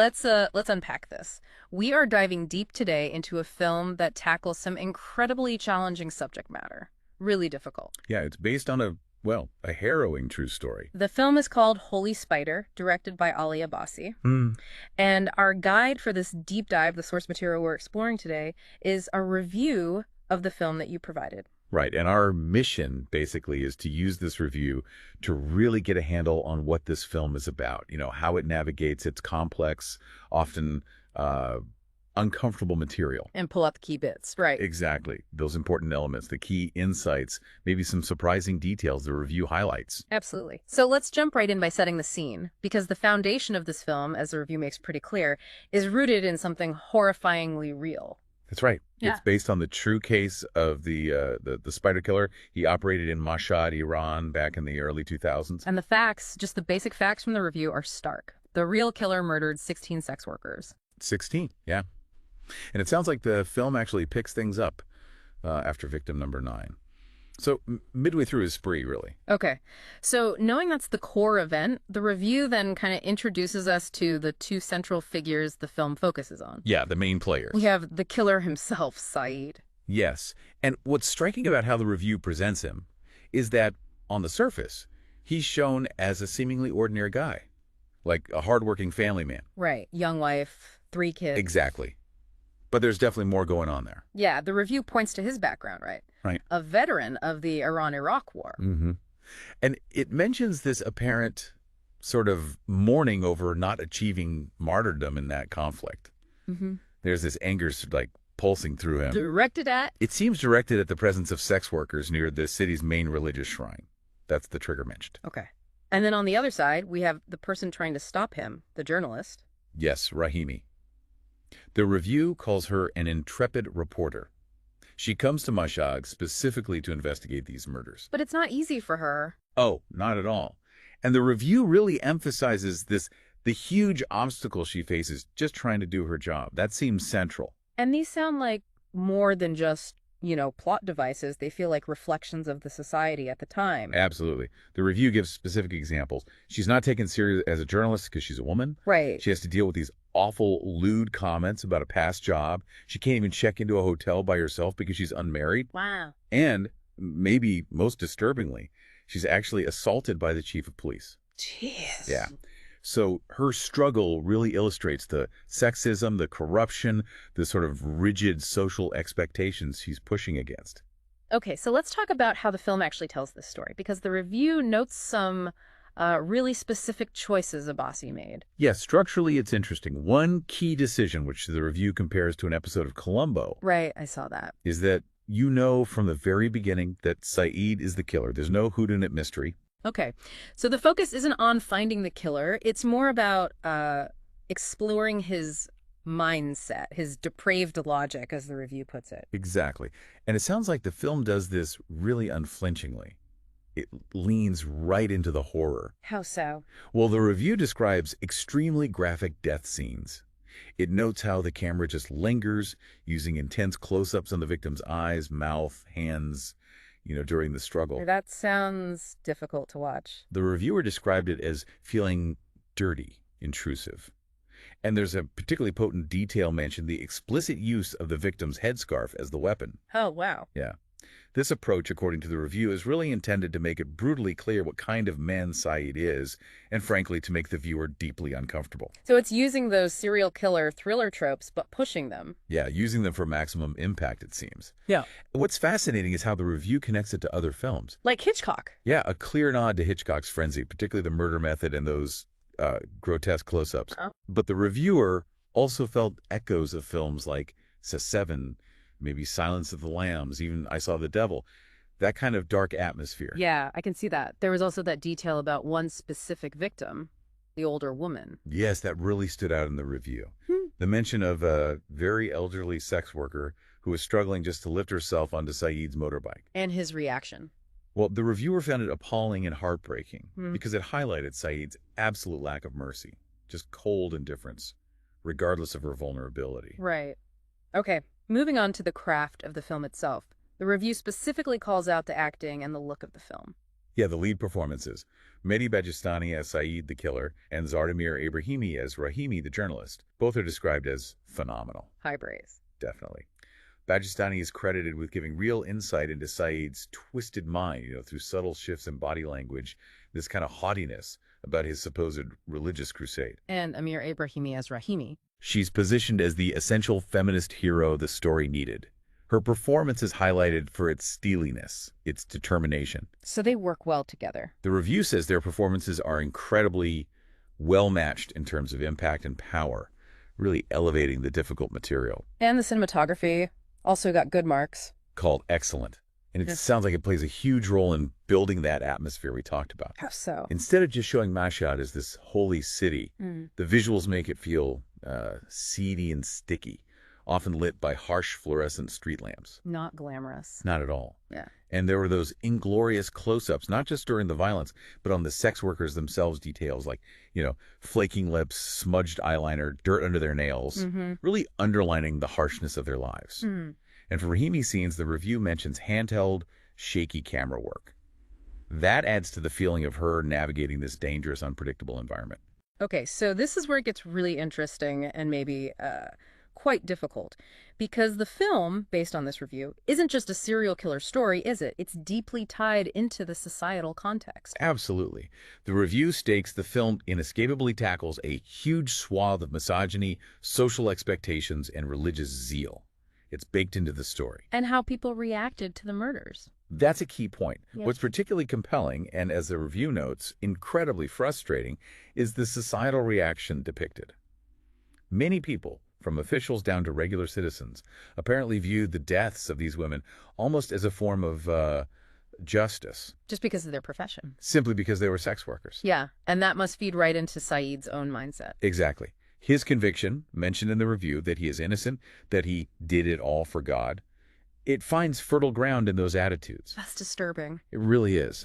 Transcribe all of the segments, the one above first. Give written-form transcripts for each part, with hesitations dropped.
let's unpack this. We are diving deep today into a film that tackles some incredibly challenging subject matter. Really difficult. Yeah, it's based on a harrowing true story. The film is called Holy Spider, directed by Ali Abbasi. Hmm. And our guide for this deep dive, the source material we're exploring today, is a review of the film that you provided. Right, and our mission basically is to use this review to really get a handle on what this film is about, how it navigates its complex, often uncomfortable material. And pull out the key bits, right. Exactly. Those important elements, the key insights, maybe some surprising details the review highlights. Absolutely. So let's jump right in by setting the scene, because the foundation of this film, as the review makes pretty clear, is rooted in something horrifyingly real. That's right. Yeah. It's based on the true case of the Spider Killer. He operated in Mashhad, Iran, back in the early 2000s. And the facts, just the basic facts from the review, are stark. The real killer murdered 16 sex workers. 16, yeah. And it sounds like the film actually picks things up after victim number 9. So midway through his spree, really. Okay. So knowing that's the core event, the review then kind of introduces us to the two central figures the film focuses on. Yeah, the main players. We have the killer himself, Saeed. Yes. And what's striking about how the review presents him is that, on the surface, he's shown as a seemingly ordinary guy, like a hardworking family man. Right. Young wife, 3 kids. Exactly. But there's definitely more going on there. Yeah, the review points to his background, right? Right. A veteran of the Iran-Iraq War. Mm-hmm. And it mentions this apparent sort of mourning over not achieving martyrdom in that conflict. Mm-hmm. There's this anger like pulsing through him. Directed at? It seems directed at the presence of sex workers near the city's main religious shrine. That's the trigger mentioned. Okay. And then on the other side, we have the person trying to stop him, the journalist. Yes, Rahimi. The review calls her an intrepid reporter. She comes to Mashhad specifically to investigate these murders. But it's not easy for her. Oh, not at all. And the review really emphasizes the huge obstacle she faces just trying to do her job. That seems central. And these sound like more than just, plot devices. They feel like reflections of the society at the time. Absolutely. The review gives specific examples. She's not taken serious as a journalist because she's a woman. Right. She has to deal with these awful, lewd comments about a past job. She can't even check into a hotel by herself because she's unmarried. Wow. And, maybe most disturbingly, she's actually assaulted by the chief of police. Jeez. Yeah. So her struggle really illustrates the sexism, the corruption, the sort of rigid social expectations she's pushing against. Okay, so let's talk about how the film actually tells this story, because the review notes some really specific choices Abbasi made. Yes, structurally it's interesting. One key decision, which the review compares to an episode of Columbo, Right, I saw that. is that from the very beginning that Saeed is the killer. There's no whodunit mystery. Okay, so the focus isn't on finding the killer. It's more about exploring his mindset, his depraved logic, as the review puts it. Exactly. And it sounds like the film does this really unflinchingly. It leans right into the horror. How so? Well, the review describes extremely graphic death scenes. It notes how the camera just lingers, using intense close-ups on the victim's eyes, mouth, hands, during the struggle. That sounds difficult to watch. The reviewer described it as feeling dirty, intrusive. And there's a particularly potent detail mentioned, the explicit use of the victim's headscarf as the weapon. Oh, wow. Yeah. This approach, according to the review, is really intended to make it brutally clear what kind of man Saeed is, and frankly, to make the viewer deeply uncomfortable. So it's using those serial killer thriller tropes, but pushing them. Yeah, using them for maximum impact, it seems. Yeah. What's fascinating is how the review connects it to other films. Like Hitchcock. Yeah, a clear nod to Hitchcock's Frenzy, particularly the murder method and those grotesque close-ups. Oh. But the reviewer also felt echoes of films like Seven, maybe Silence of the Lambs, even I Saw the Devil, that kind of dark atmosphere. Yeah, I can see that. There was also that detail about one specific victim, the older woman. Yes, that really stood out in the review. The mention of a very elderly sex worker who was struggling just to lift herself onto Saeed's motorbike. And his reaction. Well, the reviewer found it appalling and heartbreaking because it highlighted Saeed's absolute lack of mercy, just cold indifference, regardless of her vulnerability. Right. Okay, moving on to the craft of the film itself. The review specifically calls out the acting and the look of the film. Yeah, the lead performances. Mehdi Bajistani as Saeed the killer and Zardamir Ibrahimi as Rahimi the journalist. Both are described as phenomenal. High praise. Definitely. Bajistani is credited with giving real insight into Saeed's twisted mind, through subtle shifts in body language, this kind of haughtiness about his supposed religious crusade. And Amir Ibrahimi as Rahimi. She's positioned as the essential feminist hero the story needed. Her performance is highlighted for its steeliness, its determination. So they work well together. The review says their performances are incredibly well-matched in terms of impact and power, really elevating the difficult material. And the cinematography also got good marks. Called excellent. And it sounds like it plays a huge role in building that atmosphere we talked about. How so? Instead of just showing Mashhad as this holy city, the visuals make it feel seedy and sticky, often lit by harsh fluorescent street lamps. Not glamorous. Not at all. Yeah. And there were those inglorious close-ups, not just during the violence, but on the sex workers themselves, details like, flaking lips, smudged eyeliner, dirt under their nails, really underlining the harshness of their lives. And for Rahimi scenes, the review mentions handheld, shaky camera work. That adds to the feeling of her navigating this dangerous, unpredictable environment. Okay, so this is where it gets really interesting and maybe quite difficult, because the film, based on this review, isn't just a serial killer story, is it? It's deeply tied into the societal context. Absolutely. The review stakes the film inescapably tackles a huge swath of misogyny, social expectations, and religious zeal. It's baked into the story. And how people reacted to the murders. That's a key point. Yes. What's particularly compelling, and as the review notes, incredibly frustrating, is the societal reaction depicted. Many people, from officials down to regular citizens, apparently viewed the deaths of these women almost as a form of justice. Just because of their profession. Simply because they were sex workers. Yeah, and that must feed right into Saeed's own mindset. Exactly. His conviction, mentioned in the review, that he is innocent, that he did it all for God, it finds fertile ground in those attitudes. That's disturbing. It really is.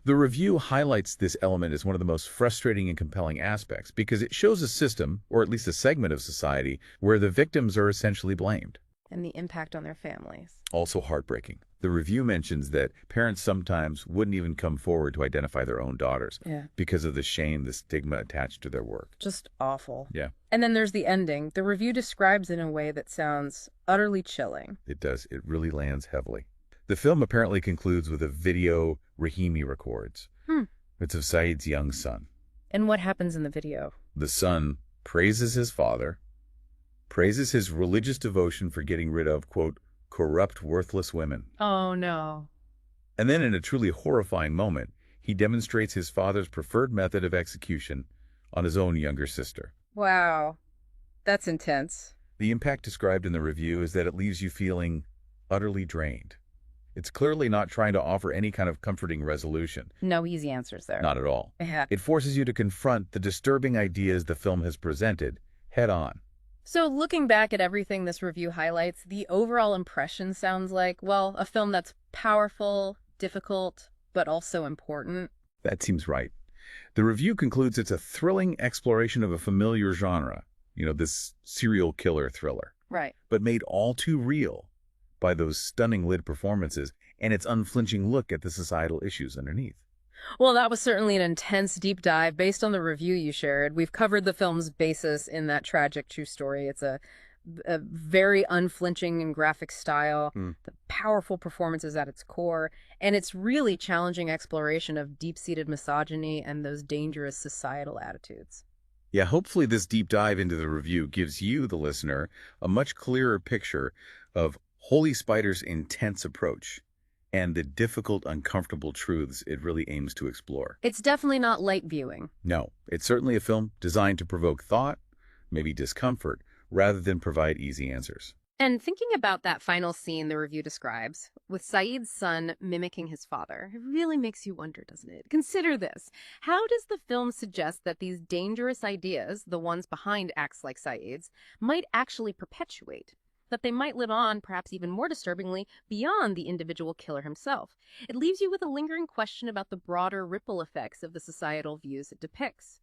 The review highlights this element as one of the most frustrating and compelling aspects because it shows a system, or at least a segment of society, where the victims are essentially blamed. And the impact on their families. Also heartbreaking. The review mentions that parents sometimes wouldn't even come forward to identify their own daughters because of the shame, the stigma attached to their work. Just awful. Yeah. And then there's the ending. The review describes it in a way that sounds utterly chilling. It does. It really lands heavily. The film apparently concludes with a video Rahimi records. It's of Saeed's young son. And what happens in the video? The son praises his father, praises his religious devotion for getting rid of, quote, corrupt, worthless women. Oh, no. And then in a truly horrifying moment, he demonstrates his father's preferred method of execution on his own younger sister. Wow. That's intense. The impact described in the review is that it leaves you feeling utterly drained. It's clearly not trying to offer any kind of comforting resolution. No easy answers there. Not at all. Yeah. It forces you to confront the disturbing ideas the film has presented head on. So looking back at everything this review highlights, the overall impression sounds like, well, a film that's powerful, difficult, but also important. That seems right. The review concludes it's a thrilling exploration of a familiar genre, this serial killer thriller. Right. But made all too real by those stunning lit performances and its unflinching look at the societal issues underneath. Well, that was certainly an intense deep dive based on the review you shared. We've covered the film's basis in that tragic true story. It's a very unflinching and graphic style, the powerful performances at its core, and its really challenging exploration of deep-seated misogyny and those dangerous societal attitudes. Yeah, hopefully this deep dive into the review gives you, the listener, a much clearer picture of Holy Spider's intense approach and the difficult, uncomfortable truths it really aims to explore. It's definitely not light viewing. No, it's certainly a film designed to provoke thought, maybe discomfort, rather than provide easy answers. And thinking about that final scene the review describes, with Saeed's son mimicking his father, it really makes you wonder, doesn't it? Consider this. How does the film suggest that these dangerous ideas, the ones behind acts like Saeed's, might actually perpetuate? That they might live on, perhaps even more disturbingly, beyond the individual killer himself? It leaves you with a lingering question about the broader ripple effects of the societal views it depicts.